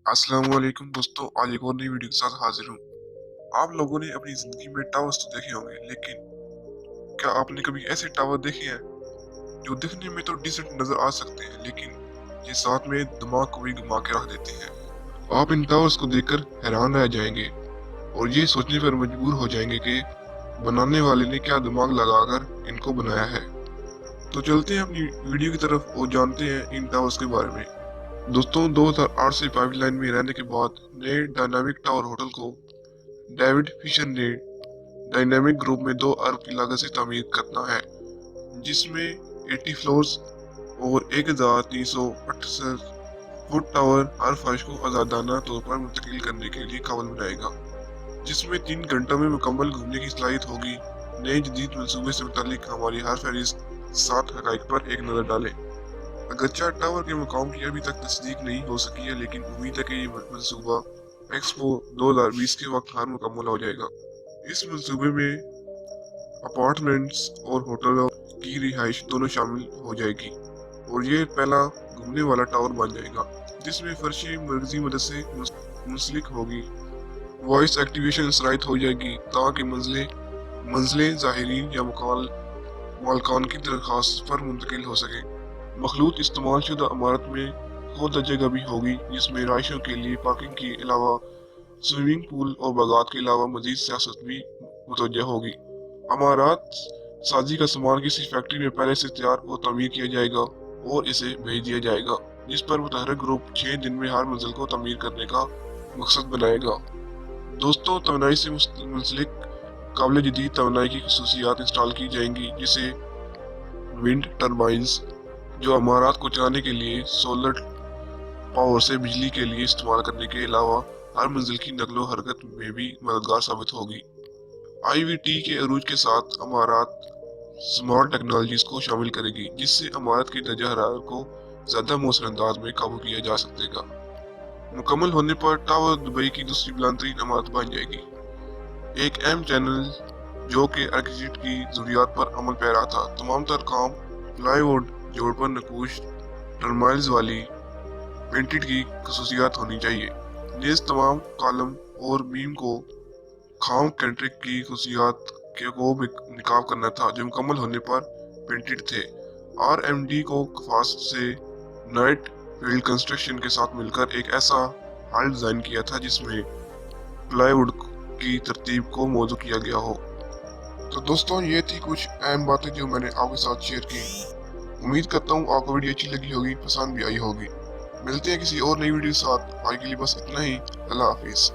अस्सलाम वालेकुम दोस्तों, आज एक और नई वीडियो के साथ हाजिर हूँ। आप लोगों ने अपनी जिंदगी में टावर्स तो देखे होंगे, लेकिन क्या आपने कभी ऐसे टावर देखे हैं जो दिखने में तो डिसेंट नजर आ सकते हैं, लेकिन ये साथ में दिमाग को भी घुमा के रख देते हैं। आप इन टावर्स को देखकर हैरान रह जाएंगे और ये सोचने पर मजबूर हो जाएंगे कि बनाने वाले ने क्या दिमाग लगाकर इनको बनाया है। तो चलते हैं अपनी वीडियो की तरफ और जानते हैं इन टावर्स के बारे में। दोस्तों, 2008 से पाइपलाइन में रहने के बाद नए डायनामिक टावर होटल को डेविड फिशर ने डायनामिक ग्रुप में 2 अरब की लागत से तामीर करना है, जिसमें 80 फ्लोर्स और 1368 फुट टावर हर फर्श को आजादाना तौर पर मुंतकिल करने के लिए काबिल बनाएगा, जिसमें 3 घंटों में मुकम्मल घूमने की सलाहियत होगी। नए जदीद मंसूबे से मुतालिक हमारी हर फहरिस्त 7 हकाइक पर एक नजर डालें। अगरचे टावर के मुकाम की अभी तक तस्दीक नहीं हो सकी है, लेकिन उम्मीद है कि ये मंसूबा एक्सपो 2020 के वक्त हर मुकम्मल हो जाएगा। इस मंसूबे में अपार्टमेंट्स और होटल की रिहाइश दोनों शामिल हो जाएगी और ये पहला घूमने वाला टावर बन जाएगा, जिसमें फर्शी मर्कजी मदद से मुंसलिक होगी। वॉइस एक्टिवेशन सलाहियत हो जाएगी ताकि मंजिलें ज़ाहिरीन या मालकान की दरख्वास्त पर मुंतकिल हो सके। मखलूत इस्तेमाल शुदा इमारत में खुद जगह भी होगी, जिसमें रहायशों के लिए पार्किंग के अलावा स्विमिंग पूल और बागात के अलावा मजीद सियासत भी मुतवज्जा होगी। इमारत साजी का सामान किसी फैक्ट्री में पहले से तैयार और तमीर किया जाएगा और इसे भेज दिया जाएगा, जिस पर मुतहर्रिक ग्रुप 6 दिन में हर मंजिल को तमीर करने का मकसद बनाएगा। दोस्तों, तवानाई से मुंसलिक काबिल जदीद तवानाई की खसूसियात इंस्टॉल की जाएंगी, जिसे विंड टर्बाइन्स जो इमारत को चलाने के लिए सोलर पावर से बिजली के लिए इस्तेमाल करने के अलावा हर मंजिल की नकलो हरकत में भी मददगार साबित होगी। IVT के अरूज के साथ इमारत स्मार्ट टेक्नोलॉजीज को शामिल करेगी, जिससे इमारत की दर्जा हरारत को ज्यादा मौसर अंदाज में काबू किया जा सकेगा। मुकम्मल होने पर टावर दुबई की दूसरी बुलंदतरीन इमारत बन जाएगी। एक अहम चैनल जो कि आर्किटेक्ट की जरूरियात पर अमल पैरा था। तमाम तर काम प्लाईवुड जोड़ पर नकूश टर्माइल्स वाली पेंटेड की खसूसियात होनी चाहिए। नेज तमाम कॉलम और बीम को खाम कैंट्रिक की खसूसियात को निकाब करना था, जो मुकम्मल होने पर पेंटेड थे। RMD को कफास से नाइट फील्ड कंस्ट्रक्शन के साथ मिलकर एक ऐसा हाल डिजाइन किया था जिसमें प्लाईवुड की तरतीब को मौजू किया गया हो। तो दोस्तों, ये थी कुछ अहम बातें जो मैंने आपके साथ शेयर की। उम्मीद करता हूँ आपको वीडियो अच्छी लगी होगी, पसंद भी आई होगी। मिलते हैं किसी और नई वीडियो के साथ। आज के लिए बस इतना ही। अल्लाह हाफिज।